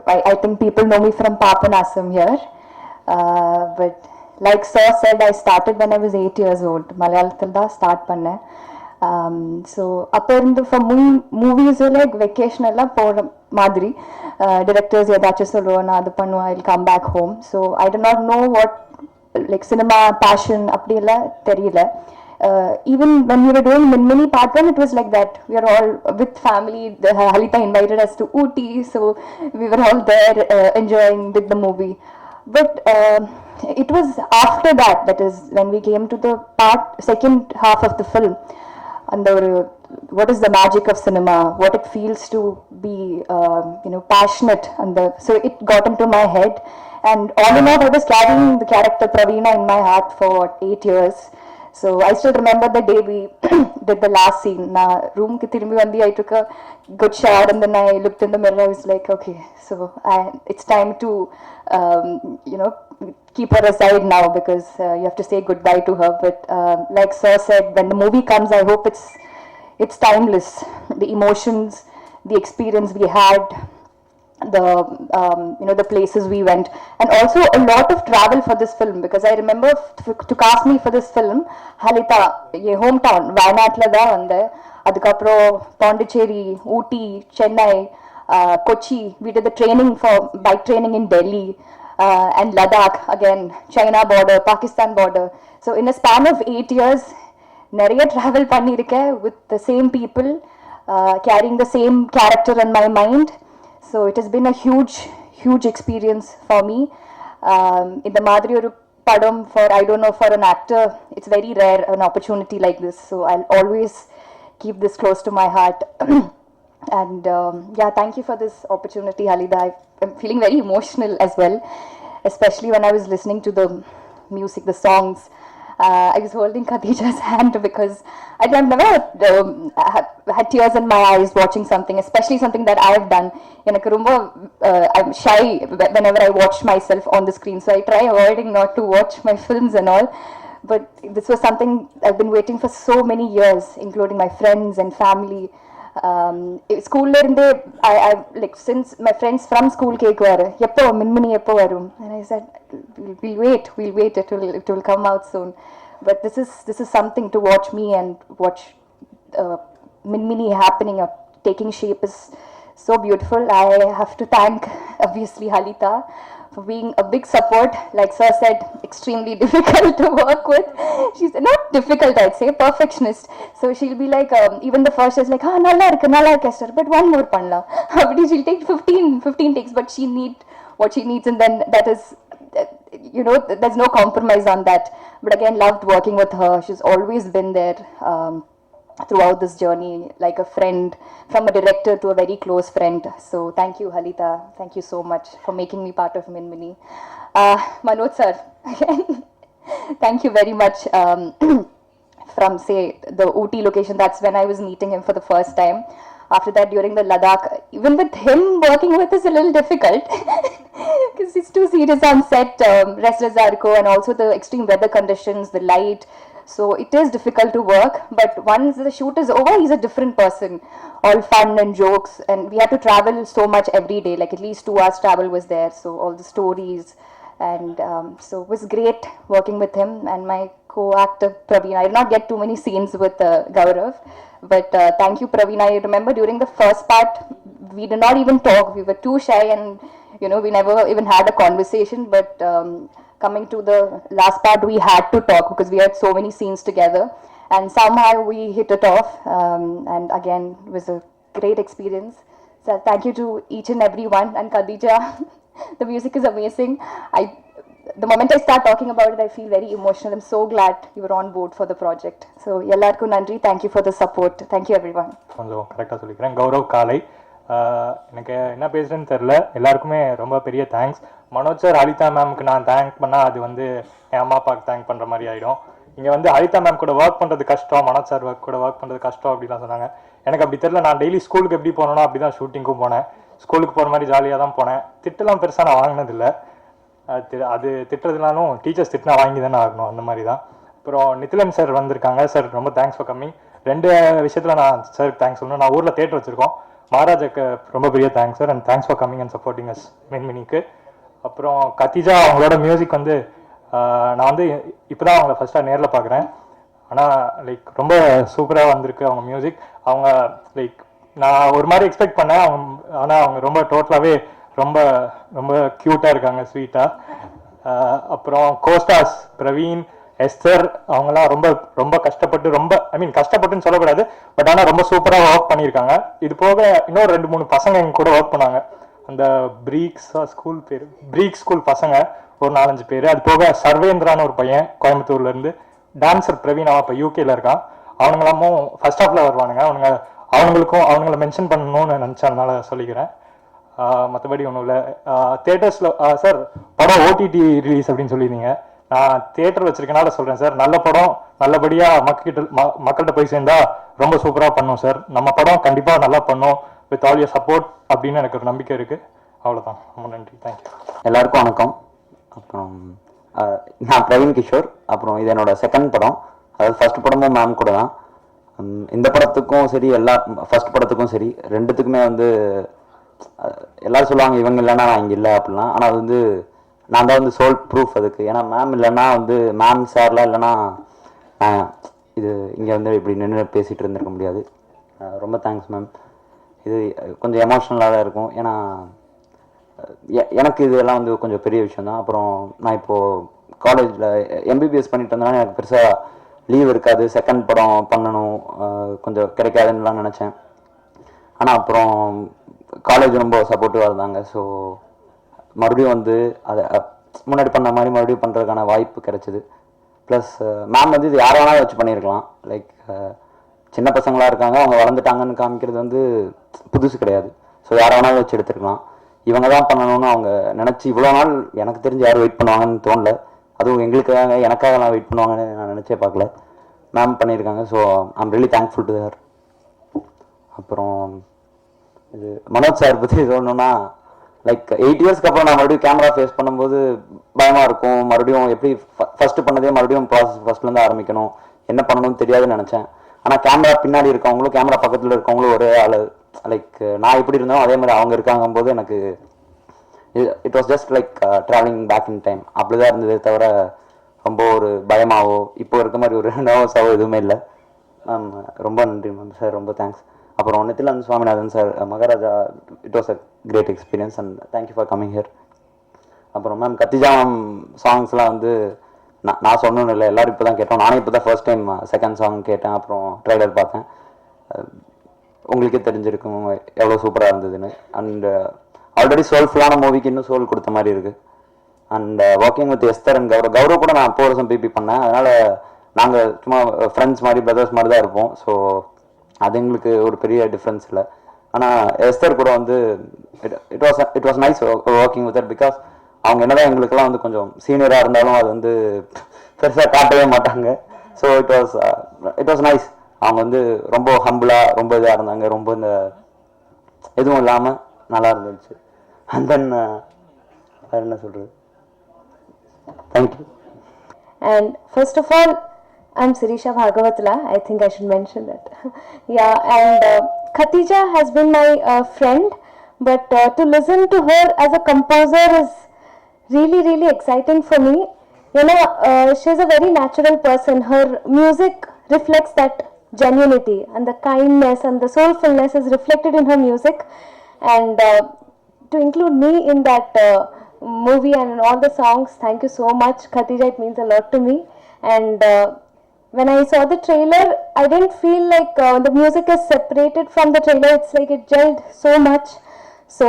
I think people know me from Papanasam here. But like Sir said, I started when I was 8 years old. Malayalam da start panna. So apparently for movies like vacation ella போற மாதிரி directors ஏதாச்சும் சொல்லுவாங்க அது பண்ணுவா I'll come back home. So I do not know what like cinema passion அப்படி எல்லாம் தெரியல. Even when we were doing Minmini part 1, it was like that. We are all with family. Halita invited us to Ooty, so we were all there enjoying with the movie. But it was after that, that is when we came to the second half of the film, and what is the magic of cinema, what it feels to be passionate, and so it got into my head, and all in all I was carrying the character Praveena in my heart for 8 years. So I still remember the day we did the last scene. Na room ki thirumbi vandi, I took a good shower and then I looked in the mirror. I was like, okay, so it's time to keep her aside now, because you have to say goodbye to her. But like Sir said, when the movie comes, I hope it's timeless. The emotions, the experience we had, the places we went, and also a lot of travel for this film, because I remember to cast me for this film, Halita ye hometown Wayanadla da vande, adukapro Pondicherry, Ooty, Chennai, Kochi, we did the training for bike training in Delhi, and Ladakh, again China border, Pakistan border. So in a span of 8 years nariya travel பண்ணிருக்கேன் with the same people, carrying the same character in my mind. So it has been a huge experience for me. In the madri oru padam, for I don't know, for an actor it's very rare an opportunity like this, so I'll always keep this close to my heart. And yeah, thank you for this opportunity, Halida. I'm feeling very emotional as well, especially when I was listening to the music, the songs. I was holding Khadija's hand because I've never had tears in my eyes watching something, especially something that I have done. I'm shy whenever I watch myself on the screen, so I try avoiding not to watch my films and all. But this was something I've been waiting for so many years, including my friends and family. School irundhe I like, since my friends from school kekvaru eppo Minmini eppo varum, and I said we'll wait, it will come out soon. But this is something to watch me and watch Minmini happening or taking shape is so beautiful. I have to thank obviously Halita for being a big support. Like Sir said, extremely difficult to work with. She's not difficult, I'd say, perfectionist. So she'll be like, even the first is like, nalla irukku Esther, but one more pannalam. She'll take 15 takes, but she need what she needs, and then that is, there's no compromise on that. But again, loved working with her. She's always been there throughout this journey, like a friend, from a director to a very close friend. So thank you, Halita. Thank you so much for making me part of Minmini. Manoj sir, again, thank you very much. From say the Ooty location, that's when I was meeting him for the first time. After that, during the Ladakh, even with him working with is a little difficult because it's too serious on set, restless Arco, and also the extreme weather conditions, the light. So it is difficult to work, but once the shoot is over, he's a different person. All fun and jokes, and we had to travel so much every day, like at least 2 hours travel was there. So all the stories, and so it was great working with him and my co-actor Praveena. I did not get too many scenes with Gaurav, but thank you, Praveena. I remember during the first part, we did not even talk. We were too shy, and we never even had a conversation. But coming to the last part, we had to talk because we had so many scenes together, and somehow we hit it off. And again, it was a great experience. So thank you to each and every one, and Khadija. The music is amazing. The moment I start talking about it, I feel very emotional. I'm so glad you were on board for the project. So ellarku nandri. Thank you for the support. Thank you everyone. கொஞ்சம் கரெக்டாக சொல்லிக்கிறேன். கௌரவ் காலை, எனக்கு என்ன பேசுறேன்னு தெரில. எல்லாருக்குமே ரொம்ப பெரிய தேங்க்ஸ். மனோஜ் சார், ஹலிதா மேம்க்கு நான் தேங்க் பண்ணால் அது வந்து என் அம்மா அப்பாவுக்கு தேங்க் பண்ணுற மாதிரி ஆகிடும். இங்கே வந்து ஹலிதா மேம் கூட ஒர்க் பண்ணுறது கஷ்டம், மனோஜ் சார் கூட ஒர்க் பண்ணுறது கஷ்டம் அப்படிலாம் சொன்னாங்க. எனக்கு அப்படி தெரில. நான் டெய்லி ஸ்கூலுக்கு எப்படி போனோன்னா அப்படி தான் ஷூட்டிங்க்கும் போனேன். ஸ்கூலுக்கு போகிற மாதிரி ஜாலியாக தான் போனேன். திட்டெல்லாம் பெருசாக நான் வாங்கினதில்லை. அது திட்டுறதுனாலும் டீச்சர்ஸ் திட்டினா வாங்கி தானே ஆகணும், அந்த மாதிரி தான். அப்புறம் நித்திலன் சார் வந்திருக்காங்க. சார் ரொம்ப தேங்க்ஸ் ஃபார் கம்மிங். 2 விஷயத்தில் நான் சாருக்கு தேங்க்ஸ் சொல்லணும். நான் ஊரில் தேட்டர் வச்சுருக்கோம். மகாராஜாக்கு ரொம்ப பெரிய thanks sir, and thanks for coming and supporting us மின்மினிக்கு. அப்புறம் கத்திஜா அவங்களோட மியூசிக் வந்து நான் வந்து இப்போ தான் அவங்கள ஃபஸ்ட்டாக நேரில் பார்க்குறேன். ஆனால் லைக் ரொம்ப சூப்பராக வந்திருக்கு அவங்க மியூசிக். அவங்க லைக் நான் ஒரு மாதிரி எக்ஸ்பெக்ட் பண்ணேன் அவங்க, ஆனால் அவங்க ரொம்ப டோட்டலாகவே ரொம்ப ரொம்ப க்யூட்டாக இருக்காங்க, ஸ்வீட்டாக. அப்புறம் கோஸ்டாஸ் பிரவீன், எஸ்தர் அவங்கெல்லாம் ரொம்ப ரொம்ப கஷ்டப்பட்டு, ரொம்ப கஷ்டப்பட்டுன்னு சொல்லக்கூடாது, பட் ஆனால் ரொம்ப சூப்பராக ஒர்க் பண்ணியிருக்காங்க. இது போக இன்னும் 2-3 பசங்க எங்க கூட ஒர்க் பண்ணாங்க. அந்த ஸ்கூல் பேர் பிரீக் ஸ்கூல் பசங்க ஒரு 4-5 பேர். அது போக சர்வேந்திரான்னு ஒரு பையன் கோயம்புத்தூர்லேருந்து, டான்சர் பிரவீன் அவன் இப்போ யூகேல இருக்கான். அவனுங்களாமும் ஃபர்ஸ்ட் ஹாஃப்ல வருவானுங்க. அவங்கள மென்ஷன் பண்ணணும்னு நினச்சதுனால சொல்லிக்கிறேன். மற்றபடி ஒன்றும் இல்லை. தியேட்டர்ஸில் சார் படம் ஓடிடி ரிலீஸ் அப்படின்னு சொல்லியிருந்தீங்க. நான் தியேட்டர் வச்சிருக்கனால சொல்கிறேன் சார், நல்ல படம் நல்லபடியாக மக்கள்கிட்ட போய் சேர்ந்தா ரொம்ப சூப்பராக பண்ணும் சார். நம்ம படம் கண்டிப்பாக நல்லா பண்ணும் வித் ஆல் யூர் சப்போர்ட் அப்படின்னு எனக்கு ஒரு நம்பிக்கை இருக்குது. அவ்வளோதான், ரொம்ப நன்றி, தேங்க்யூ. எல்லாருக்கும் வணக்கம். அப்புறம் நான் பிரவீன் கிஷோர். அப்புறம் இது என்னோட செகண்ட் படம், அதாவது ஃபர்ஸ்ட் படமும் மேம் கூட தான். இந்த படத்துக்கும் சரி, ஃபர்ஸ்ட் படத்துக்கும் சரி, ரெண்டுத்துக்குமே வந்து எல்லாரும் சொல்லுவாங்க இவங்க இல்லைன்னா நான் இங்கே இல்லை அப்படிலாம். ஆனால் அது வந்து நான் தான் வந்து சோல் ப்ரூஃப் அதுக்கு. ஏன்னா மேம் இல்லைன்னா வந்து மேம் சார்லாம் இல்லைன்னா இது இங்கே வந்து இப்படி நின்று பேசிகிட்டு இருந்திருக்க முடியாது. ரொம்ப தேங்க்ஸ் மேம். இது கொஞ்சம் எமோஷ்னலாக தான் இருக்கும். ஏன்னா எனக்கு இதெல்லாம் வந்து கொஞ்சம் பெரிய விஷயம் தான். அப்புறம் நான் இப்போது காலேஜில் எம்பிபிஎஸ் பண்ணிட்டு இருந்தேன்னா எனக்கு பெருசாக லீவ் இருக்காது, செகண்ட் படம் பண்ணணும் கொஞ்சம் கிடைக்காதுன்னுலாம் நினச்சேன். ஆனால் அப்புறம் காலேஜ் ரொம்ப சப்போர்ட்டிவாக இருந்தாங்க. ஸோ மறுபடியும் வந்து அதை முன்னாடி பண்ண மாதிரி மறுபடியும் பண்ணுறதுக்கான வாய்ப்பு கிடைச்சிது. ப்ளஸ் மேம் வந்து இது யாரை வேணாலும் வச்சு பண்ணியிருக்கலாம். லைக் சின்ன பசங்களாக இருக்காங்க, அவங்க வளர்ந்துட்டாங்கன்னு காமிக்கிறது வந்து புதுசு கிடையாது. ஸோ யாரை வேணாலும் வச்சு எடுத்துருக்கலாம். இவங்க தான் பண்ணணும்னு அவங்க நினச்சி இவ்வளோ நாள் எனக்கு தெரிஞ்சு யாரும் வெயிட் பண்ணுவாங்கன்னு தோணல. அதுவும் எங்களுக்காக எனக்காகலாம் வெயிட் பண்ணுவாங்கன்னு நான் நினச்சே பார்க்கல. மேம் பண்ணியிருக்காங்க. So I'm really thankful to her. அப்புறம் இது மனோஜ் சார் பற்றி சொல்லணும்னா, லைக் 8 இயர்ஸ்க்கு அப்புறம் நான் மறுபடியும் கேமரா ஃபேஸ் பண்ணும்போது பயமாக இருக்கும். மறுபடியும் எப்படி ஃபஸ்ட்டு பண்ணதே மறுபடியும் ப்ராசஸ் ஃபஸ்ட்லேருந்து ஆரம்பிக்கணும், என்ன பண்ணணும்னு தெரியாதுன்னு நினச்சேன். ஆனால் கேமரா பின்னாடி இருக்கவங்களும் கேமரா பக்கத்தில் இருக்கவங்களும் ஒரே ஆள். லைக் நான் எப்படி இருந்தாலும் அதே மாதிரி அவங்க இருக்காங்கும் போது எனக்கு it was just like travelling back in time. அப்படி தான் இருந்ததே தவிர ரொம்ப ஒரு பயமாவோ இப்போ இருக்க மாதிரி ஒரு நர்வஸாவோ எதுவுமே இல்லை. மேம் ரொம்ப நன்றி மேம் சார், ரொம்ப தேங்க்ஸ். அப்புறம் Nithilanand Swaminathan sir, Maharaja, it was a great experience and thank you for coming here. அப்புறம் மேம் கத்திஜா மேம் சாங்ஸ்லாம் வந்து நான் சொன்னோன்னு இல்லை, எல்லோரும் இப்போ தான் கேட்டோம். நானே இப்போ தான் ஃபர்ஸ்ட் டைம் செகண்ட் சாங் கேட்டேன். அப்புறம் ட்ரைலர் பார்த்தேன். உங்களுக்கே தெரிஞ்சிருக்கும் எவ்வளோ சூப்பராக இருந்ததுன்னு. அண்ட் ஆல்ரெடி சோல்ஃபுல்லான மூவிக்கு இன்னும் சோல் கொடுத்த மாதிரி இருக்குது. And working with Esther and Gaurav கூட நான் 4 வருஷம் பிபி பண்ணேன். அதனால் நாங்கள் சும்மா ஃப்ரெண்ட்ஸ் மாதிரி பிரதர்ஸ் மாதிரி தான் இருப்போம். ஸோ அது எங்களுக்கு ஒரு பெரிய டிஃப்ரென்ஸ் இல்லை. ஆனால் எஸ்தர் கூட வந்து it was nice working with that. Because அவங்க என்னதான் எங்களுக்கெல்லாம் வந்து கொஞ்சம் சீனியராக இருந்தாலும் அது வந்து பெருசாக காட்டவே மாட்டாங்க. So it was nice. அவங்க வந்து ரொம்ப ஹம்பிளாக ரொம்ப இதாக இருந்தாங்க, ரொம்ப இந்த எதுவும் இல்லாமல் நல்லா இருந்துச்சு. அண்ட் தென் வேறு என்ன சொல்கிறது, thank you. And first of all, I'm Sirisha Bhagavatla. I think I should mention that. Yeah, and Khatija has been my friend, but to listen to her as a composer is really, really exciting for me. You know, she's a very natural person. Her music reflects that genuinity, and the kindness and the soulfulness is reflected in her music. And to include me in that movie and in all the songs, thank you so much, Khatija. It means a lot to me. And when I saw the trailer, I didn't feel like the music is separated from the trailer. It's like it gelled so much. So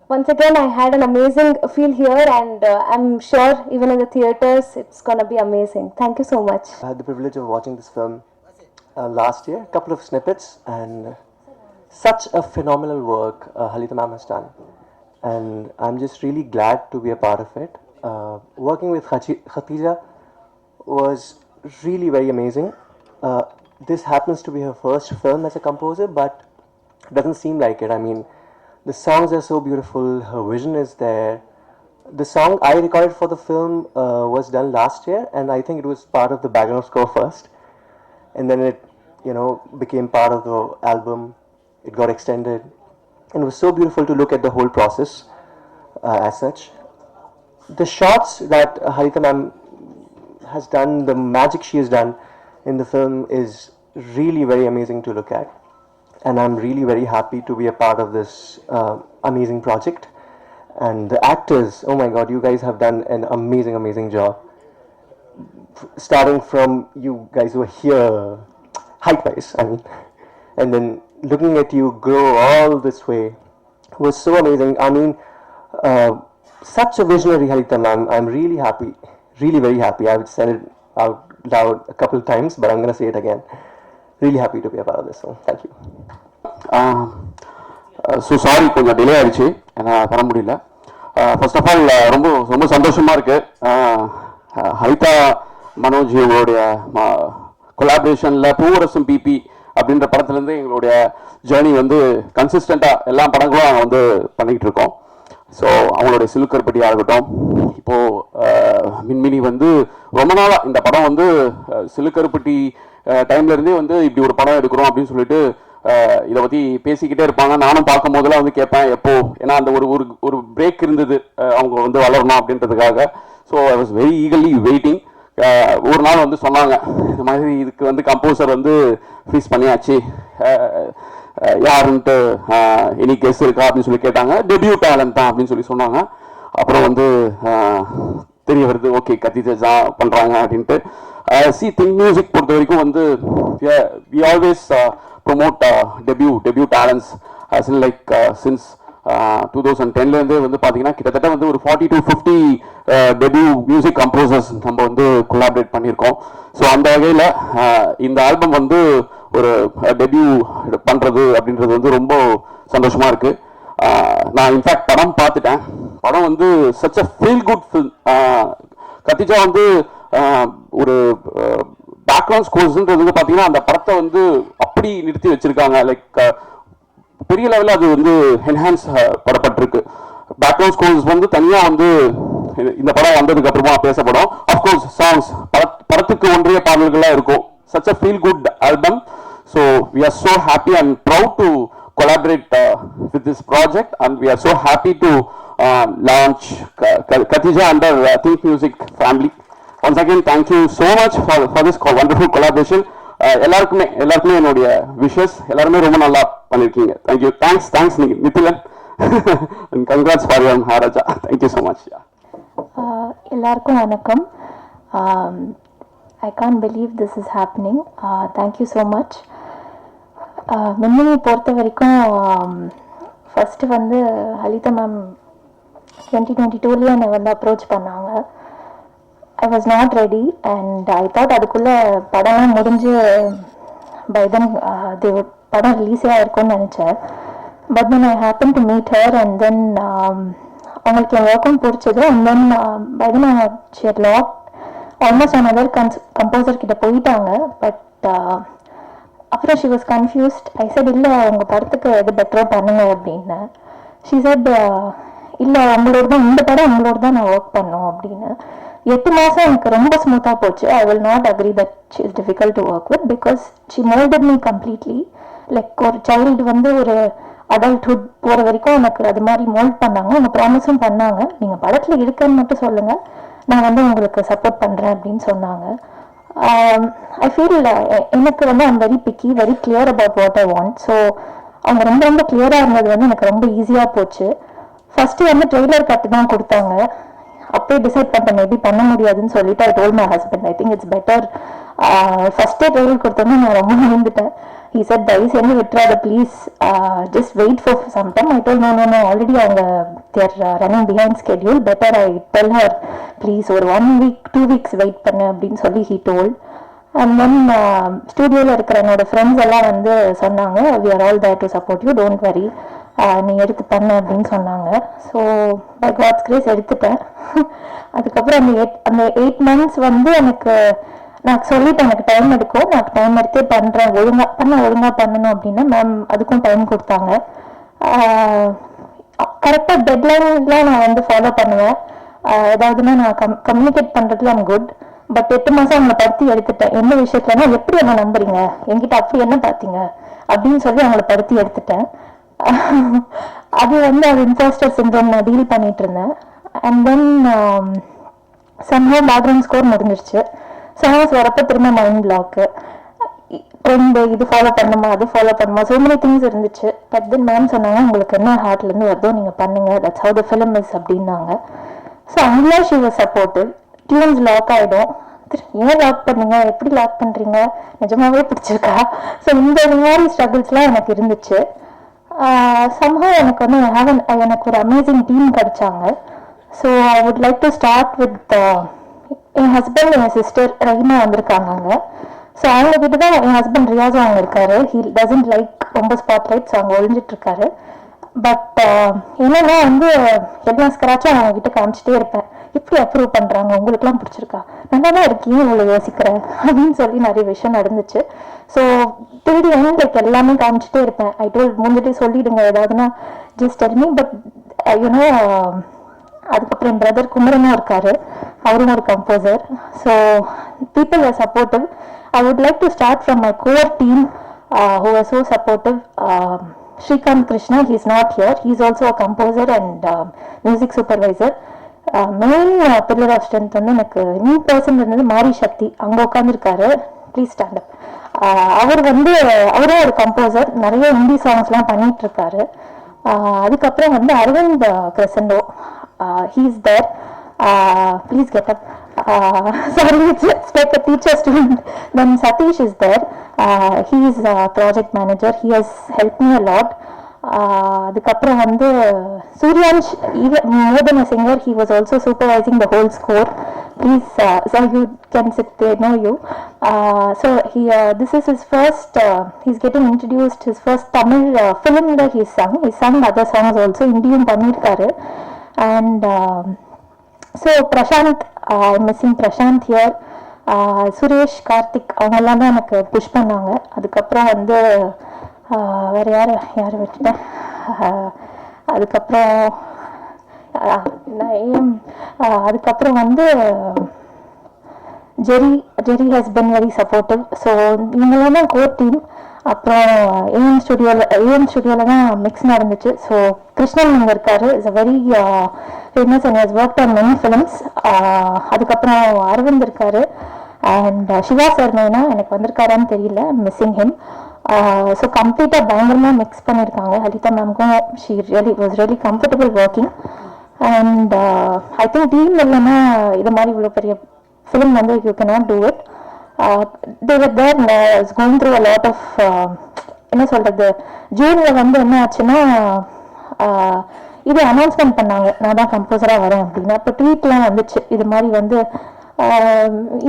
once again, I had an amazing feel here, and I'm sure even in the theaters, it's gonna be amazing. Thank you so much. I had the privilege of watching this film last year, a couple of snippets, and such a phenomenal work Halita ma'am has done. And I'm just really glad to be a part of it. Working with Khatija was really very amazing. This happens to be her first film as a composer, but it doesn't seem like it. I mean, the songs are so beautiful, her vision is there. The song I recorded for the film was done last year, and I think it was part of the background score first, and then it became part of the album. it got extended. And it was so beautiful to look at the whole process as such. The shots that Haritha ma'am has done, the magic she has done in the film is really very amazing to look at. And I'm really very happy to be a part of this amazing project. And the actors, oh my god, you guys have done an amazing job. Starting from you guys who are here, height wise, I mean, and then looking at you grow all this way was so amazing. I mean, such a visionary Haritha ma'am. I'm really happy, really very happy. I would said it out loud a couple of times, but I'm going to say it again. Really happy to be a part of this film. Thank you. So sorry, கொஞ்சம் delay ஆயிடுச்சு, என்னால் வர முடியல. First of all ரொம்ப ரொம்ப சந்தோஷமாக இருக்குது. ஹரிதா மனோஜ் இவங்களுடைய கொலாபரேஷனில் பூவரசம் பிபி அப்படின்ற படத்துலேருந்து எங்களுடைய ஜேர்னி வந்து கன்சிஸ்டண்ட்டாக எல்லா படங்களும் நாங்கள் வந்து பண்ணிக்கிட்டு இருக்கோம். ஸோ அவங்களுடைய சிலுக்கர்பட்டியாக இருக்கட்டும், இப்போது மின்மினி வந்து ரொம்ப நாளாக இந்த படம் வந்து சிலுக்கருப்பட்டி டைம்லேருந்தே வந்து இப்படி ஒரு படம் எடுக்கிறோம் அப்படின்னு சொல்லிட்டு இதை பற்றி பேசிக்கிட்டே இருப்பாங்க. நானும் பார்க்கும் போதெல்லாம் வந்து கேட்பேன் எப்போ, ஏன்னா அந்த ஒரு பிரேக் இருந்தது அவங்க வந்து வளரணும் அப்படின்றதுக்காக. So I was very eagerly waiting. ஒரு நாள் வந்து சொன்னாங்க, இந்த மாதிரி இதுக்கு வந்து கம்போசர் வந்து ஃபீஸ் பண்ணியாச்சு, யாருன்ட்டு எனி கெஸ் இருக்கா அப்படின்னு சொல்லி கேட்டாங்க. டெபியூ டேலண்ட் தான் அப்படின்னு சொல்லி சொன்னாங்க. அப்புறம் வந்து தெரிய வருது, ஓகே கத்திஜாஸ் தான் பண்ணுறாங்க அப்படின்ட்டு. திங்க் மியூசிக் பொறுத்த வரைக்கும் வந்து we always promote debut talents as in like since 2010லேருந்து வந்து பார்த்தீங்கன்னா கிட்டத்தட்ட வந்து ஒரு 40 to 50 டெபியூ மியூசிக் கம்போசர்ஸ் நம்ம வந்து கொலாபரேட் பண்ணியிருக்கோம். ஸோ அந்த வகையில் இந்த ஆல்பம் வந்து ஒரு டெபியூ பண்ணுறது அப்படின்றது வந்து ரொம்ப சந்தோஷமாக இருக்குது. நான் இன்ஃபேக்ட் படம் பார்த்துட்டேன். படம் வந்து such a feel good film. Khadija வந்து ஒரு பேக்ரவுண்ட் ஸ்கோர்ஸ்ன்றது வந்து பார்த்தீங்கன்னா அந்த படத்தை வந்து அப்படி நிறுத்தி வச்சிருக்காங்க. லைக் பெரிய லெவலில் அது வந்து என்ஹான்ஸ் படப்பட்டிருக்கு. பேக்ரவுண்ட் ஸ்கோர்ஸ் வந்து தனியாக வந்து இந்த படம் வந்ததுக்கு அப்புறமா பேசப்படும். அஃப்கோர்ஸ் சாங்ஸ் படத்துக்கு ஒன்றிய பாடல்கள்லாம் இருக்கும். Such a feel good album. So we are so happy and proud to collaborate with this project, and we are so happy to launch Katija under Think Music family. Once again, thank you so much for this wonderful collaboration. எல்லாருக்குமே என்னுடைய wishes. எல்லாருமே ரொம்ப நல்லா பண்ணிருக்கீங்க. Thank you. Thanks Nithilan. And congrats for your Maharaja. Thank you so much. எல்லாருக்கும் வணக்கம். I can't believe this is happening. Thank you so much. மின்மினி பொறுத்த வரைக்கும் ஃபஸ்ட்டு வந்து ஹலிதா மேம் 2022 என்னை வந்து அப்ரோச் பண்ணாங்க. I was not ready and I thought அதுக்குள்ளே படம்லாம் முடிஞ்சு பை தென் படம் ரிலீஸே ஆயிருக்கும்னு நினச்சேன். But then I happen to meet her and then அவங்களுக்கு என் ஒர்க்கும் பிடிச்சது. And then by then sheer lot almost another composer கிட்ட போயிட்டாங்க. பட் அப்புறம் she was confused. I said இல்லை உங்கள் படத்துக்கு எது பெட்டரோ பண்ணுங்க அப்படின்னு. ஷி செட் இல்லை உங்களோட தான் இந்த படம் உங்களோட தான் நான் ஒர்க் பண்ணோம் அப்படின்னு. 8 மாதம் எனக்கு ரொம்ப ஸ்மூத்தாக போச்சு. I will not agree that she is difficult to work with because she moulded me completely. Like ஒரு சைல்டு வந்து ஒரு அடல்ட்ஹுட் போகிற வரைக்கும் எனக்கு அது மாதிரி மோல்ட் பண்ணாங்க. அவங்க ப்ராமிஸும் பண்ணாங்க, நீங்கள் படத்தில் இருக்குன்னு மட்டும் சொல்லுங்கள், நான் வந்து உங்களுக்கு சப்போர்ட் பண்ணுறேன் அப்படின்னு சொன்னாங்க. I feel எனக்கு வந்து I'm very piggy, very clear about what I want. So அவங்க ரொம்ப ரொம்ப கிளியராக இருந்தது வந்து எனக்கு ரொம்ப ஈஸியாக போச்சு. ஃபஸ்ட்டு வந்து ட்ரெய்லர் கட்டு தான் கொடுத்தாங்க. அப்படியே டிசைட் பண்ணிட்டேன் மேபி பண்ண முடியாதுன்னு சொல்லிட்டு I told my husband I think it's better. ஃபஸ்ட்டே ட்ரெய்லர் கொடுத்தோன்னே நான் ரொம்ப விழுந்துட்டேன். he said தயவு செஞ்சு விட்டுறாத please, just wait for some time. I told no already அவங்க they're running behind schedule, better I tell her please ஒரு 1 week 2 weeks வெயிட் பண்ணு அப்படின்னு சொல்லி he told. அண்ட் தென் ஸ்டூடியோவில் இருக்கிற என்னோட ஃப்ரெண்ட்ஸ் எல்லாம் வந்து சொன்னாங்க we are all there to support you, don't worry, நீ எடுத்து பண்ணு அப்படின்னு சொன்னாங்க. ஸோ பை காட்ஸ் கிரேஸ் எடுத்துட்டேன். அதுக்கப்புறம் அந்த 8 months வந்து எனக்கு நான் சொல்லிட்டேன் எனக்கு டைம் எடுக்கும், நான் டைம் எடுத்தே பண்ணுறேன், ஒழுங்காக பண்ணணும் அப்படின்னா மேம் அதுக்கும் டைம் கொடுத்தாங்க. கரெக்டாக டெட்லைன்லாம் நான் வந்து ஃபாலோ பண்ணுவேன். ஏதாவதுன்னா நான் கம்யூனிகேட் பண்ணுறதுல ஐம் குட். பட் 8 மாதம் அவங்களை படுத்தி எடுத்துட்டேன். என்ன விஷயத்துலன்னா எப்படி என்ன நம்புறீங்க, என்கிட்ட அப்படி என்ன பார்த்தீங்க, அப்படின்னு சொல்லி அவங்கள படுத்தி எடுத்துட்டேன். அது வந்து அது இம்போஸ்டர் சிண்ட்ரோம் நான் டீல் பண்ணிட்டு இருந்தேன். And then somehow background score முடிஞ்சிருச்சு. சாங்ஸ் வரப்போ திரும்ப மைண்ட் பிளாக்கு, ட்ரெண்டு, இது ஃபாலோ பண்ணுமா அது ஃபாலோ பண்ணுமா, so many things இருந்துச்சு. பட் தென் மேம் சொன்னாங்க, உங்களுக்கு என்ன ஹார்ட்லேருந்து வருதோ நீங்கள் பண்ணுங்க, that's how the film is அப்படின்னாங்க. ஸோ அங்கே she was supportive. Tunes lock ஆகிடும், ஏன் லாக் பண்ணீங்க, எப்படி லாக் பண்ணுறீங்க, நிஜமாவே பிடிச்சிருக்கா. ஸோ இந்த மாதிரி ஸ்ட்ரகிள்ஸ்லாம் எனக்கு இருந்துச்சு. somehow எனக்கு வந்து எனக்கு ஒரு அமேசிங் டீம் கிடைச்சாங்க. So I would like to start with N husband, N sister Rahima வந்திருக்காங்க அங்கே. ஸோ அவங்க கிட்ட தான் என் ஹஸ்பண்ட் ரியாஸும் அவங்க இருக்காரு. ஹீ டசன்ட் லைக் ரொம்ப ஸ்பாட்லைட், ஸோ அவங்க ஒழிஞ்சிட்டு இருக்காரு. பட் என்னன்னா வந்து எல்லா ஸ்க்ராச்சும் அவங்க கிட்ட காமிச்சிட்டே இருப்பேன், இப்படி அப்ரூவ் பண்றாங்க, உங்களுக்குலாம் பிடிச்சிருக்கா, நல்லா தான் இருக்கீங்க, இவ்வளோ யோசிக்கிறேன் அப்படின்னு சொல்லி நிறைய விஷயம் நடந்துச்சு. ஸோ திருடி லைக் எல்லாமே காமிச்சிட்டே இருப்பேன். ஐ டோல்ட் முன்னாடி சொல்லிடுங்க ஏதாவதுன்னா just tell me. But you know அதுக்கப்புறம் என் பிரதர் குமரனும் இருக்காரு, அவரும் ஒரு composer. So people are supportive. I would like to start from my core team who are so supportive. Srikanth Krishna, he is not here. He is also a composer and music supervisor. Main pillar of strength வந்து எனக்கு new person இருந்தது மாரி சக்தி, அங்கே உட்காந்துருக்காரு. Please stand up. அவர் வந்து அவரும் ஒரு composer, நிறைய ஹிந்தி சாங்ஸ்லாம் பண்ணிட்டு இருக்காரு. அதுக்கப்புறம் வந்து Aravind கிரசண்டோ, he is there. Please get up. Sorry, it's like a teacher student. Then Satish is there. He is a project manager. He has helped me a lot. அதுக்கப்புறம் வந்து Suryansh, even more than a singer, he was also supervising the whole score. Please, sir, you can sit there, know you. So this is his first, he's getting introduced, his first Tamil film that he sung other songs also, Indian பண்ணிருக்காரு. And so Prashant, I'm missing Prashant here. Suresh, Karthik, அவங்கெல்லாம் தான் எனக்கு push பண்ணாங்க. அதுக்கப்புறம் வந்து வேறு யார் விட்டுட்டேன். அதுக்கப்புறம் அதுக்கப்புறம் வந்து Jerry has been very supportive. So இவங்கெல்லாம் தான் கோர் டீம். அப்புறம் ஏஎம் ஸ்டுடியோவில் தான் மிக்ஸ் நடந்துச்சு. ஸோ கிருஷ்ணன் இங்கே இருக்காரு, is a very famous and has worked on many films. அதுக்கப்புறம் அரவிந்த் இருக்காரு. அண்ட் சிவா சார் மெயினா எனக்கு வந்திருக்காரான்னு தெரியல, மிஸ்ஸிங் ஹிம். ஸோ கம்ப்ளீட்டாக பயங்கரமாக மிக்ஸ் பண்ணியிருக்காங்க. ஹலிதா மேம்க்கும் she really was really comfortable working. And I think team இல்லைன்னா இது மாதிரி இவ்வளோ பெரிய ஃபிலிம் வந்து you cannot do it. they were there, was going through a lot of என்ன சொல்றது, ஜூனில் வந்து என்ன ஆச்சுன்னா இது அனௌன்ஸ்மெண்ட் பண்ணாங்க, நான் தான் கம்போசராக வரேன் அப்படின்னு. அப்போ ட்வீட்லாம் வந்துச்சு, இது மாதிரி வந்து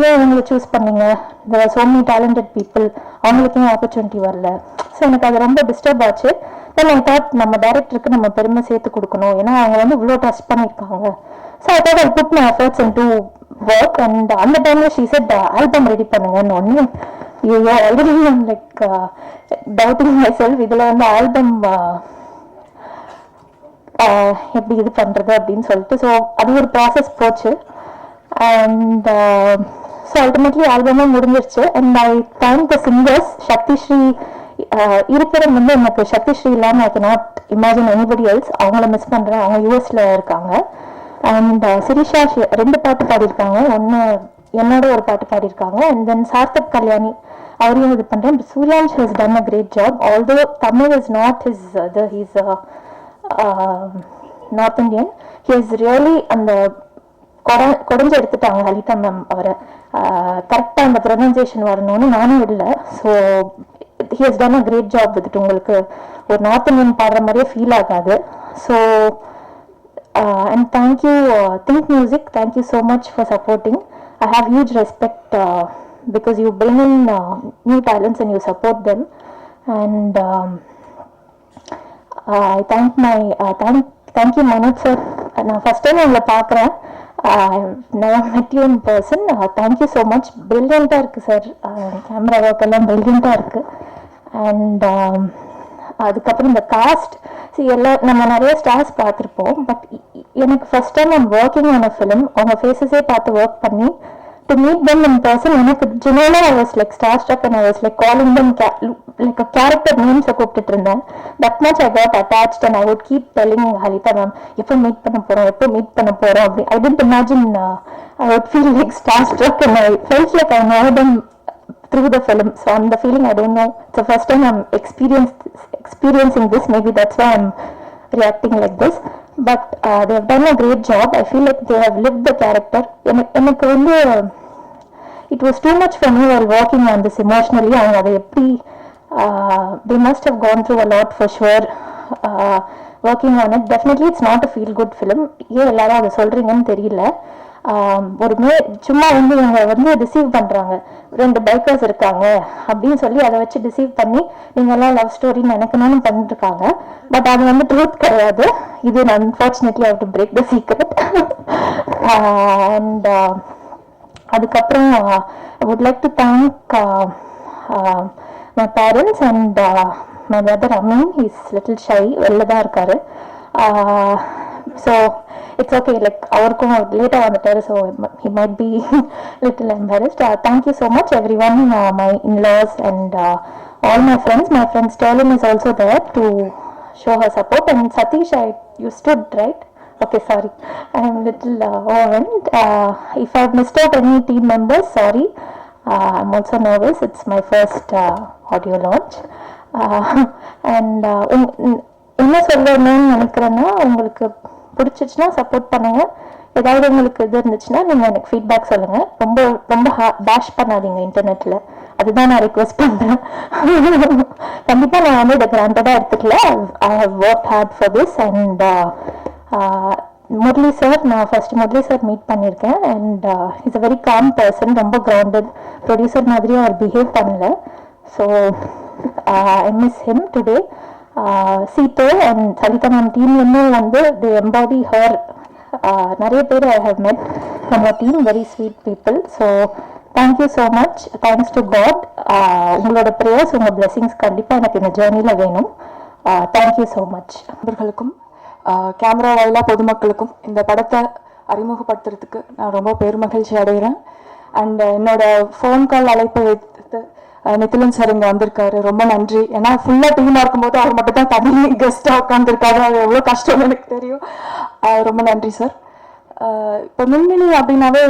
ஏன் இவங்களை சூஸ் பண்ணீங்க, there are so many talented people, அவங்களுக்கும் ஆப்பர்ச்சுனிட்டி வரல. ஸோ எனக்கு அது ரொம்ப டிஸ்டர்ப் ஆச்சு. தென் ஐ தாட் நம்ம டைரக்டருக்கு நம்ம பெருமை சேர்த்து கொடுக்கணும், ஏன்னா அவங்க வந்து இவ்வளோ டச் பண்ணியிருக்காங்க. So I thought I put my efforts into work. And அந்த டைம்ல she said ஆல்பம் ரெடி பண்ணுங்கன்னு. ஒன்று already like doubting my self, இதில் வந்து ஆல்பம் எப்படி இது பண்ணுறது அப்படின்னு சொல்லிட்டு. ஸோ அது ஒரு ப்ராசஸ் போச்சு. அண்ட் ஸோ அல்டிமேட்லி ஆல்பமும் முடிஞ்சிருச்சு. And I thank the singers. Shakthisree இருக்கிற வந்து எனக்கு சக்திஸ்ரீ இல்லாமல் I not imagine anybody else. அவங்கள மிஸ் பண்ணுறேன், அவங்க யூஎஸ்ல இருக்காங்க. அண்ட் சிரிஷா 2 பாட்டு பாடியிருக்காங்க, ஒன்று என்னோட ஒரு பாட்டு பாடியிருக்காங்க. அண்ட் தென் சார்த்தக் கல்யாணி அவரையும் இது பண்ணுறேன். Suryansh has done a great job. Although Tamil is not his he's north Indian. He is really அந்த குறைஞ்சு எடுத்துட்டாங்க ஹலிதா மேம் அவரை. கரெக்டாக அந்த ப்ரொனன்சியேஷன் வரணும்னு நானும் இல்லை. So he has done a great job வித்துட்டு. உங்களுக்கு ஒரு நார்த் இந்தியன் பாடுற மாதிரியே ஃபீல் ஆகாது. So and thank you Think Music, thank you so much for supporting. I have huge respect because you bring in new talents and you support them. And I thank my thank you Manoj sir. நான் first time உங்களை பார்க்குறேன், never met you in person. Thank you so much. Brilliant-ஆ இருக்கு sir, camera work எல்லாம் brilliant-ஆ இருக்கு. And அதுக்கப்புறம் இந்த cost எல்லாம் நம்ம நிறைய ஸ்டார்ஸ் பார்த்துருப்போம். பட் எனக்கு first time I'm working on a film, அவங்க ஃபேஸஸே பார்த்து ஒர்க் பண்ணி to meet them in person, எனக்கு genuinely I was like starstruck and I was like calling them like a character names கூப்பிட்டுட்டு இருந்தேன். That much I got attached and I would keep telling Halita ma'am எப்போ meet பண்ண போறோம் அப்படி. I didn't imagine I would feel like starstruck and I felt like I know them through the film. So on the feeling, I don't know, it's the first time I'm experiencing this. Maybe that's why I'm reacting like this. But they have done a great job. I feel like they have lived the character. எனக்கு வந்து it was too much for me while working on this emotionally. அவங்க அதை எப்படி they must have gone through a lot for sure working on it. Definitely it's not a feel good film. ஏன் எல்லாரும் அதை சொல்றீங்கன்னு தெரியல. சும்மா வந்து இவங்க வந்து ரிசீவ் பண்றாங்க, 2 பைக்கர்ஸ் இருக்காங்க அப்படின்னு சொல்லி அதை வச்சு ரிசீவ் பண்ணி நீங்க எல்லாம் லவ் ஸ்டோரின்னு நினைக்கணும்னு பண்ணிட்டு இருக்காங்க. பட் அது வந்து ட்ரூத் கிடையாது. இது unfortunately how to break the secret. And அதுக்கப்புறம் I would like to thank my parents and my brother Ameen. He's little shy, வெளில தான் இருக்காரு. So it's okay, like avarkum later vandataru, so he might be little embarrassed. Thank you so much everyone, my in-laws and all my friends. Sterling is also there to show her support, and Satish, you stood right. Okay, sorry, I am little overwhelmed. If I have missed out any team members, sorry. I'm also nervous, it's my first audio launch. And என்ன சொல்லணும்னு நினைக்கிறேன்னா, உங்களுக்கு பிடிச்சிச்சுன்னா support பண்ணுங்க. ஏதாவது உங்களுக்கு இது இருந்துச்சுன்னா நீங்க எனக்கு ஃபீட்பேக் சொல்லுங்க. ரொம்ப ரொம்ப பேஷ் பண்ணாதீங்க இன்டர்நெட்ல, அதுதான் நான் ரிக்வெஸ்ட் பண்றேன். கண்டிப்பா நான் வந்து இதை கிராண்டடா எடுத்துக்கல. I have work hard for this. And Murali sir, நான் ஃபர்ஸ்ட் முரளி சார் மீட் பண்ணியிருக்கேன். And is a very calm person, ரொம்ப கிரவுண்டட். ப்ரொடியூசர் மாதிரியும் அவர் பிஹேவ் பண்ணல. So I miss him today. Seetho and Salitha ma'am டீம்லேருந்தும் வந்து தி எம்பாடி ஹர். நிறைய பேர் I have met from your team, very sweet people. So thank you so much. Thanks to God. உங்களோட prayers, உங்கள் பிளெஸிங்ஸ் கண்டிப்பாக எனக்கு இந்த ஜேர்னியில் வேணும். Thank you so much. நண்பர்களுக்கும் கேமரா வாயிலாக பொதுமக்களுக்கும் இந்த படத்தை அறிமுகப்படுத்துறதுக்கு நான் ரொம்ப பெருமகிழ்ச்சி அடைகிறேன். அண்ட் என்னோட ஃபோன் கால் அழைப்பை எடுத்து நித்திலன் சார் இங்கே வந்திருக்காரு, ரொம்ப நன்றி. ஏன்னா ஃபுல்லாக டீமாக இருக்கும்போது அவர் மட்டும் தான் தனி கெஸ்ட்டாக உட்காந்துருக்காரு, அது எவ்வளோ கஷ்டம்னு எனக்கு தெரியும். ரொம்ப நன்றி சார். இப்போ மின்மினி அப்படின்னாவே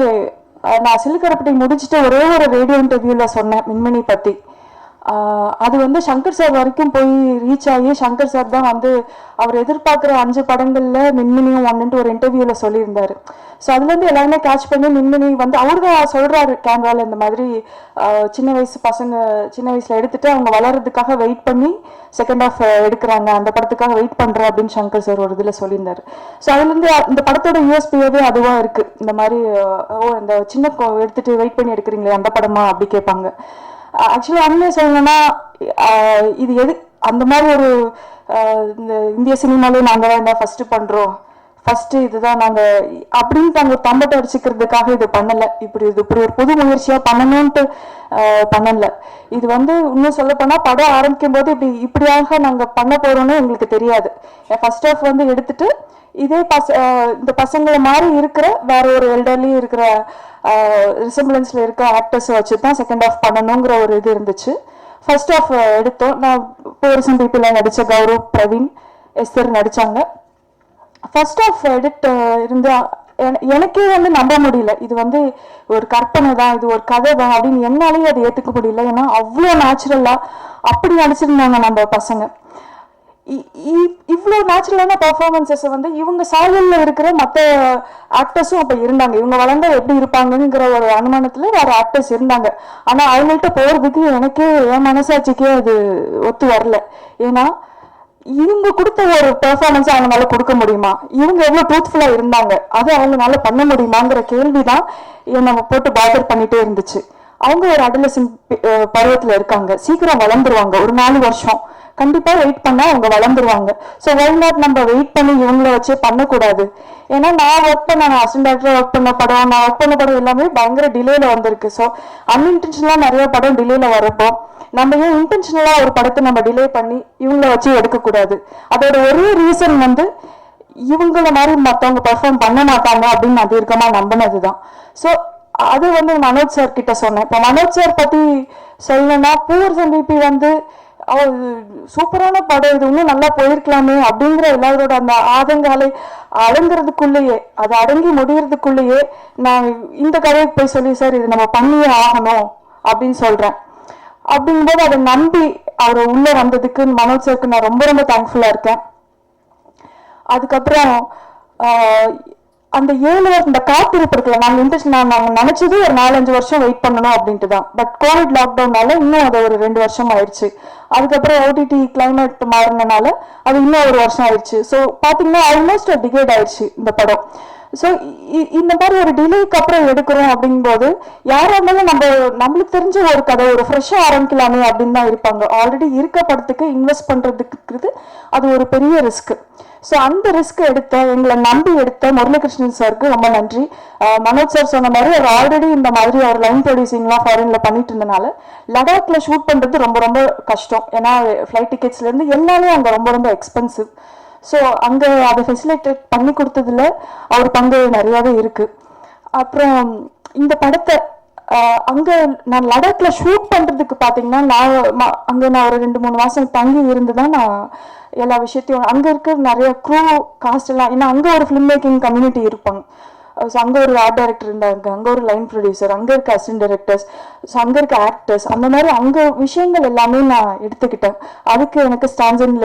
நான் சிலுக்கரப்பட்டி முடிச்சுட்டு ஒரே ஒரு ரேடியோ இன்டர்வியூவில் சொன்னேன் மின்மினி பற்றி. அது வந்து சங்கர் சார் வரைக்கும் போய் ரீச் ஆகி, சங்கர் சார் தான் வந்து அவர் எதிர்பார்க்குற 5 படங்களில் மின்மினியும் ஒன்றுன்ட்டு ஒரு இன்டர்வியூவில் சொல்லியிருந்தாரு. ஸோ அதுலேருந்து எல்லாருமே கேட்ச் பண்ணி மின்மினி வந்து அவர் தான் சொல்கிறாரு கேமராவில், இந்த மாதிரி சின்ன வயசு பசங்க சின்ன வயசில் எடுத்துகிட்டு அவங்க வளர்கிறதுக்காக வெயிட் பண்ணி செகண்ட் ஹாஃப் எடுக்கிறாங்க, அந்த படத்துக்காக வெயிட் பண்ணுறேன் அப்படின்னு சங்கர் சார் ஒரு இதில் சொல்லியிருந்தாரு. ஸோ அதுலேருந்து இந்த படத்தோட யூஎஸ்பியாவே அதுவாக இருக்குது. இந்த மாதிரி இந்த சின்ன எடுத்துகிட்டு வெயிட் பண்ணி எடுக்கிறீங்களே அந்த படமா அப்படி கேட்பாங்க. ஆக்சுவலி உண்மையை சொல்லணும்னா இது எது அந்த மாதிரி ஒரு இந்த இந்திய சினிமாலே நாங்கள் தான் ஃபர்ஸ்ட் பண்ணுறோம், ஃபர்ஸ்ட் இதுதான் நாங்கள் அப்படின்னு நாங்கள் தம்பட்டை அடிச்சுக்கிறதுக்காக இது பண்ணலை. இப்படி ஒரு புது முயற்சியாக பண்ணணும்ன்ட்டு பண்ணல. இது வந்து இன்னும் சொல்லப்போனால் படம் ஆரம்பிக்கும் போது இப்படியாக நாங்கள் பண்ண போகிறோன்னு எங்களுக்கு தெரியாது. ஃபர்ஸ்ட் ஆஃப் வந்து எடுத்துட்டு இதே இந்த பசங்களை மாதிரி இருக்கிற வேற ஒரு எல்டர்லி இருக்கிற ரிசம்பிளன்ஸ்ல இருக்க ஆக்டர்ஸை வச்சு தான் செகண்ட் ஆஃப் பண்ணணுங்கிற ஒரு இது இருந்துச்சு. ஃபர்ஸ்ட் ஆஃப் எடுத்தோம். நான் பேரசன் பீப்புள நடித்த கௌரவ், பிரவீன், எஸ்தர் நடித்தாங்க. ஃபர்ஸ்ட் ஆஃப் எடிட் இருந்து எனக்கே வந்து நம்ப முடியல, இது வந்து ஒரு கற்பனை தான், இது ஒரு கதை தான் அப்படின்னு என்னாலேயே அதை ஏற்றுக்க முடியல. ஏன்னா அவ்வளோ நேச்சுரலாக அப்படி நடிச்சிருந்தாங்க நம்ம பசங்க. இவ்வளோ நேச்சுரலான பர்ஃபார்மன்ஸஸ் வந்து இவங்க சாயலில் இருக்கிற மற்ற ஆக்டர்ஸும் அப்போ இருந்தாங்க. இவங்க வளர்ந்தா எப்படி இருப்பாங்கங்கிற ஒரு அனுமானத்தில் வேறு ஆக்டர்ஸ் இருந்தாங்க. ஆனால் அவங்கள்ட்ட போகிறதுக்கு எனக்கே என் மனசாட்சிக்கே அது ஒத்து வரல. ஏன்னா இவங்க கொடுத்த ஒரு பெர்ஃபார்மன்ஸ் அவங்களால கொடுக்க முடியுமா, இவங்க எவ்வளோ ட்ரூத்ஃபுல்லாக இருந்தாங்க, அது அவங்களால பண்ண முடியுமாங்கிற கேள்வி தான் என்னை போட்டு பாதர் பண்ணிகிட்டே இருந்துச்சு. அவங்க ஒரு அடலசன்ட் பருவத்தில் இருக்காங்க, சீக்கிரம் வளர்ந்துருவாங்க. ஒரு 4 வருஷம் கண்டிப்பா வெயிட் பண்ணா அவங்க வளர்ந்துருவாங்க. ஸோ ஒய் நாட் நம்ம வெயிட் பண்ணி இவங்கள வச்சே பண்ணக்கூடாது. ஏன்னா நான் ஒர்க் பண்ண அசிஸ்டன்ட் டைரக்டர் ஒர்க் பண்ண படம், நான் ஒர்க் பண்ண படம் எல்லாமே பயங்கர டிலேல வந்திருக்கு. ஸோ அன்இன்டென்ஷனலா நிறைய படம் டிலேல வரப்போ நம்ம ஏன் இன்டென்ஷனலா ஒரு படத்தை நம்ம டிலே பண்ணி இவங்கள வச்சு எடுக்கக்கூடாது. அதோட ஒரே ரீசன் வந்து இவங்கள மாதிரி மற்றவங்க பெர்ஃபார்ம் பண்ண மாட்டாங்க அப்படின்னு நான் தீர்க்கமா நம்பினதுதான். ஸோ அது வந்து மனோஜ் சார் கிட்ட சொன்னேன். இப்போ மனோஜ் சார் பத்தி சொல்லணும்னா பூவர் சந்திப்பி வந்து சூப்பரான படம், இது இன்னும் நல்லா போயிருக்கலாமே அப்படிங்கிற எல்லாரோட அந்த ஆதங்காலை அடங்குறதுக்குள்ளேயே, அது அடங்கி முடியறதுக்குள்ளேயே நான் இந்த கதைக்கு போய் சொல்லி சார் இது நம்ம பண்ணியே ஆகணும் அப்படின்னு சொல்றேன். அப்படிங்கும்போது அதை நம்பி அவர் உள்ள வந்ததுக்கு மனோஜ் சாருக்கு நான் ரொம்ப ரொம்ப தேங்க்ஃபுல்லா இருக்கேன். அதுக்கப்புறம் அந்த 7 வருஷம் இந்த காத்திருப்பு இருக்குல்ல, நாங்கள் நினைச்சது ஒரு 4-5 வருஷம் வெயிட் பண்ணணும் அப்படின்ட்டு தான். பட் கோவிட் லாக்டவுன்னால இன்னும் அது ஒரு 2 வருஷம் ஆயிடுச்சு. அதுக்கப்புறம் ஓடிடி கிளைமேட் மாறினால அது இன்னும் 1 வருஷம் ஆயிடுச்சு. ஸோ பார்த்தீங்கன்னா ஆல்மோஸ்ட் டிகேட் ஆயிடுச்சு இந்த படம். ஸோ இந்த மாதிரி ஒரு டிலேக்கு அப்புறம் எடுக்கிறோம் அப்படிங்கும்போது யாராக இருந்தாலும் நம்மளுக்கு தெரிஞ்ச ஒரு கதை ஒரு ஃப்ரெஷ்ஷாக ஆரம்பிக்கலாமே அப்படின்னு தான் இருப்பாங்க. ஆல்ரெடி இருக்க படத்துக்கு இன்வெஸ்ட் பண்ணுறதுக்கு அது ஒரு பெரிய ரிஸ்க். ஸோ அந்த ரிஸ்க் எடுத்த எங்களை நம்பி எடுத்த முரளிகிருஷ்ணன் சாருக்கு ரொம்ப நன்றி. மனோஜ் சார் சொன்ன மாதிரி அவர் ஆல்ரெடி இந்த மாதிரி அவர் லைன் ப்ரொடியூசிங்லாம் ஃபாரின்ல பண்ணிட்டு இருந்தனால லடாக்ல ஷூட் பண்ணுறது ரொம்ப ரொம்ப கஷ்டம். ஏன்னா ஃப்ளைட் டிக்கெட்ஸ்லேருந்து எல்லாமே அங்கே ரொம்ப ரொம்ப எக்ஸ்பென்சிவ். ஸோ அங்கே அதை ஃபெசிலிட்டேட் பண்ணி கொடுத்ததுல அவர் பங்கு நிறையாவே இருக்கு. அப்புறம் இந்த படத்தை அங்கே நான் லடாக்ல ஷூட் பண்ணுறதுக்கு பார்த்தீங்கன்னா அங்கே நான் ஒரு 2-3 மாதம் தங்கி இருந்து தான் நான் எல்லா விஷயத்தையும் அங்கே இருக்கிற நிறைய க்ரூ காஸ்ட் எல்லாம், ஏன்னா அங்கே ஒரு ஃபிலிம் மேக்கிங் கம்யூனிட்டி இருப்பாங்க. ஸோ அங்கே ஒரு ஆர்ட் டைரக்டர் இருந்தாங்க, அங்கே ஒரு லைன் ப்ரொடியூசர், அங்கே இருக்க அசிஸ்டன்ட் டைரக்டர்ஸ், ஸோ அங்கே இருக்க ஆக்டர்ஸ், அந்த மாதிரி அங்கே விஷயங்கள் எல்லாமே நான் எடுத்துக்கிட்டேன். அதுக்கு எனக்கு ஸ்டான்சன்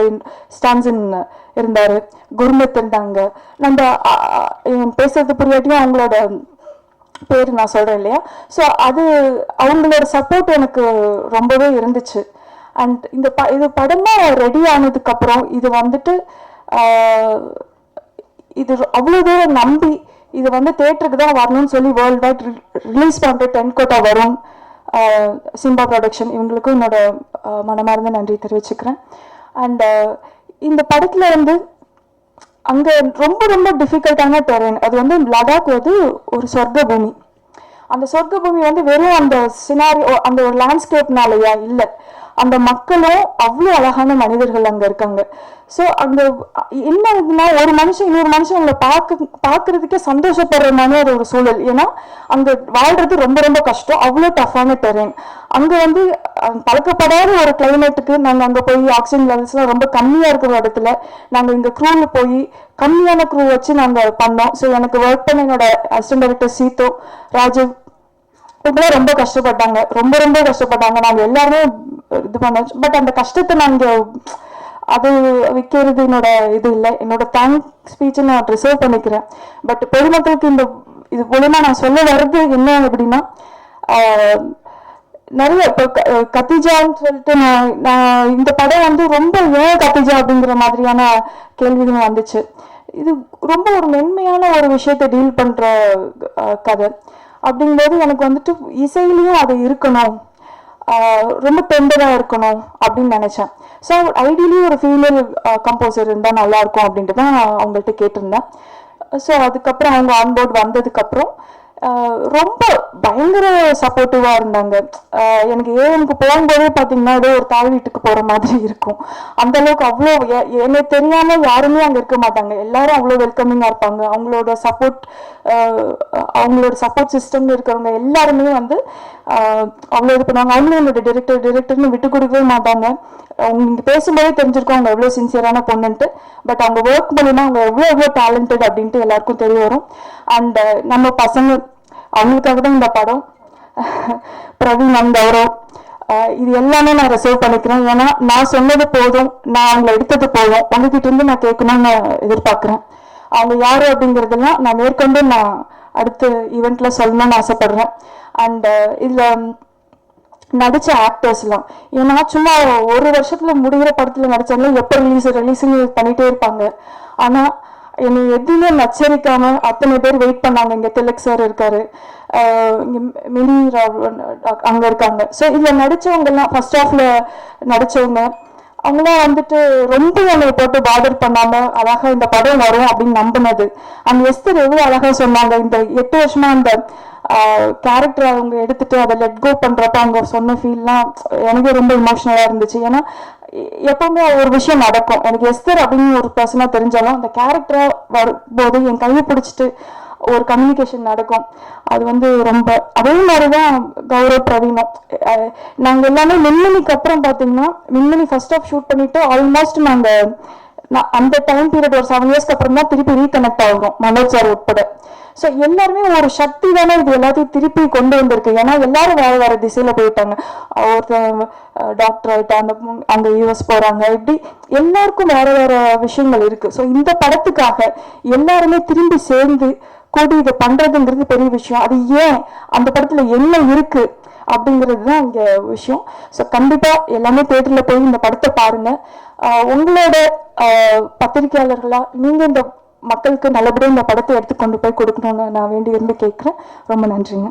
இருந்தார், குருமத் இருந்தாங்க. நம்ம பேசுறது புரியாட்டியும் அவங்களோட பேர் நான் சொல்கிறேன் இல்லையா. ஸோ அது அவங்களோட சப்போர்ட் எனக்கு ரொம்பவே இருந்துச்சு. அண்ட் இது படமாக ரெடி ஆனதுக்கப்புறம் இது வந்துட்டு இது அவ்வளோ தூரம் நம்பி இது வந்து தேட்டருக்கு தான் வரணும்னு சொல்லி வேர்ல்டு வைட் ரிலீஸ் பண்ணுற 10 கோட்டா வரும் சிம்பா ப்ரொடக்ஷன், இவங்களுக்கும் என்னோட மனமார்ந்த நன்றி தெரிவிச்சுக்கிறேன். அண்ட் இந்த படத்தில் வந்து அங்கே ரொம்ப ரொம்ப டிஃபிகல்ட்டான டெரெயின், அது வந்து லடாக் வந்து ஒரு சொர்க்க பூமி. அந்த சொர்க்க பூமி வந்து வெறும் அந்த சினாரியோ அந்த ஒரு லேண்ட்ஸ்கேப்னாலயா இல்லை, அந்த மக்களும் அவ்வளோ அழகான மனிதர்கள் அங்கே இருக்காங்க. ஸோ அங்கே என்ன இதுனா ஒரு மனுஷன் இன்னொரு மனுஷன் அவங்களை பார்க்கறதுக்கே சந்தோஷப்படுற மாதிரி அது ஒரு சூழல். ஏன்னா அங்கே வாழ்றது ரொம்ப ரொம்ப கஷ்டம், அவ்வளோ டஃப்பான டெரெயின். அங்கே வந்து பழக்கப்படாத ஒரு கிளைமேட்டுக்கு நாங்கள் அங்கே போய் ஆக்சிஜன் லெவல்ஸ்லாம் ரொம்ப கம்மியாக இருக்கிற இடத்துல நாங்கள் இங்கே க்ரூவில் போய் கம்மியான க்ரூ வச்சு நாங்கள் பண்ணோம். ஸோ எனக்கு ஒர்க் பண்ண என்னோட அசிஸ்டன்ட் டைரக்டர் சீதோ, ராஜீவ் இப்படிலாம் ரொம்ப கஷ்டப்பட்டாங்க, ரொம்ப ரொம்ப கஷ்டப்பட்டாங்க. நாங்கள் எல்லாருமே இது பண்ணோம். பட் அந்த கஷ்டத்தை நாங்கள் அது விற்கிறது என்னோட இது இல்லை, என்னோட தேங்க் ஸ்பீச்சை நான் ரிசர்வ் பண்ணிக்கிறேன். பட் பொதுமக்களுக்கு இந்த இது மூலமா நான் சொல்ல வர்றது என்ன அப்படின்னா, நிறைய இப்போ கத்திஜான்னு சொல்லிட்டு நான் இந்த படம் வந்து ரொம்ப ஏன் கத்திஜா அப்படிங்கிற மாதிரியான கேள்விகள் வந்துச்சு. இது ரொம்ப ஒரு மென்மையான ஒரு விஷயத்தை டீல் பண்ற கதை அப்படிங்கும்போது எனக்கு வந்துட்டு இசையிலையும் அது இருக்கணும், ரொம்ப டெண்டராக இருக்கணும் அப்படின்னு நினச்சேன். ஸோ ஐடியலி ஒரு ஃபீமேல் கம்போசர் இருந்தால் நல்லாயிருக்கும் அப்படின்ட்டு தான் அவங்கள்ட்ட கேட்டிருந்தேன். ஸோ அதுக்கப்புறம் அவங்க ஆன்போர்ட் வந்ததுக்கப்புறம் ரொம்ப பயங்கர சப்போர்ட்டிவாக இருந்தாங்க. எனக்கு ஏஎம்க்கு போகும்போதே பார்த்தீங்கன்னா ஏதோ ஒரு தாய் வீட்டுக்கு போகிற மாதிரி இருக்கும். அந்தளவுக்கு அவ்வளோ எனக்கு தெரியாமல் யாருமே அங்கே இருக்க மாட்டாங்க, எல்லாரும் அவ்வளோ வெல்கமிங்காக இருப்பாங்க. அவங்களோட சப்போர்ட் சிஸ்டம் இருக்கிறவங்க எல்லாருமே வந்து அவ்வளோ இது பண்ணுவாங்க. அவங்களும் என்னோட டிரெக்டர்னு விட்டு கொடுக்கவே மாட்டாங்க. அவங்க பேசும்போதே தெரிஞ்சிருக்கோம் அவங்க எவ்வளோ சின்சியரான பொண்ணுன்ட்டு. பட் அவங்க ஒர்க் மூலிமா அவங்க எவ்வளோ டேலண்டட் அப்படின்ட்டு எல்லாருக்கும் தெரிய வரும். அண்ட் நம்ம பசங்க அவங்களுக்காக தான் இந்த படம். பிரவீன் அண்ட் கௌரவ் இது எல்லாமே நான் ரிசர்வ் பண்ணிக்கிறேன். ஏன்னா நான் சொன்னது போதும், நான் அவங்கள எடுத்தது போதும், உங்ககிட்ட இருந்து நான் கேட்கணும்னு எதிர்பார்க்குறேன். அவங்க யாரு அப்படிங்கிறதெல்லாம் நான் மேற்கொண்டு நான் அடுத்த ஈவெண்ட்ல சொல்லணும்னு ஆசைப்படுறேன். அண்ட் இதில் நடிச்ச ஆக்டர்ஸ்லாம், ஏன்னா சும்மா ஒரு வருஷத்துல முடிகிற படத்துல நடிச்சாலும் எப்போ ரிலீஸுன்னு பண்ணிட்டே இருப்பாங்க. ஆனா என்னை எதுவுமே நச்சரிக்காம அத்தனை பேர் வெயிட் பண்ணாங்க. இங்க திலக் சார் இருக்காரு, இங்க மினி அங்க இருக்காங்க. ஸோ இதுல நடிச்சவங்க எல்லாம் ஃபர்ஸ்ட் ஹாஃப்ல நடிச்சவங்க அவங்களாம் வந்துட்டு ரொம்ப என்னை போட்டு பார்டர் பண்ணாம அழகா இந்த படம் வரும் அப்படின்னு நம்பினது. அந்த எஸ்தர் எவ்வளவு அழகா சொன்னாங்க. இந்த 8 வருஷமா அந்த கேரக்டர் அவங்க எடுத்துட்டு அதை லெட் கோ பண்றப்ப அவங்க சொன்ன ஃபீல்லாம் எனக்கு ரொம்ப இமோஷனலா இருந்துச்சு. ஏன்னா எப்பவுமே ஒரு விஷயம் நடக்கும். எனக்கு எஸ்தர் அப்படின்னு ஒரு பர்சனா தெரிஞ்சாலும் அந்த கேரக்டரா வரும்போது என் கையை பிடிச்சிட்டு ஒரு கம்யூனிகேஷன் நடக்கும். அது வந்து ரொம்ப அதே மாதிரிதான் கௌரவ் பிரவீனும். நாங்கள் எல்லாமே மின்மினிக்கு அப்புறம் பார்த்தீங்கன்னா மின்மினி ஃபர்ஸ்ட் ஆஃப் ஷூட் பண்ணிட்டு ஆல்மோஸ்ட் நாங்கள் அந்த டைம் பீரியட் ஒரு 7 இயர்ஸ்க்கு அப்புறம் தான் திருப்பி ரீகனெக்ட் ஆகும் மனோஜ் சார் உட்பட. ஸோ எல்லாருமே ஒரு சக்தி தானே இது எல்லாத்தையும் திருப்பி கொண்டு வந்திருக்கு. ஏன்னா எல்லாரும் வேற வேற திசையில போயிட்டாங்க. ஒருத்தர் டாக்டர் ஆயிட்டாங்க, அங்க யூஎஸ் போறாங்க, இப்படி எல்லாருக்கும் வேற வேற விஷயங்கள் இருக்கு. ஸோ இந்த படத்துக்காக எல்லாருமே திரும்பி சேர்ந்து கூடி இதை பண்றதுங்கிறது பெரிய விஷயம். அது ஏன் அந்த படத்துல என்ன இருக்கு அப்படிங்கிறது தான் இங்க விஷயம். ஸோ கண்டிப்பா எல்லாமே தியேட்டர்ல போய் இந்த படத்தை பாருங்க. உங்களோட பத்திரிகையாளர்களா நீங்க இந்த மக்களுக்கு நல்லபடியாக இந்த படத்தை எடுத்து கொண்டு போய் கொடுக்கணும்னு நான் வேண்டி விரும்பி கேட்குறேன். ரொம்ப நன்றிங்க.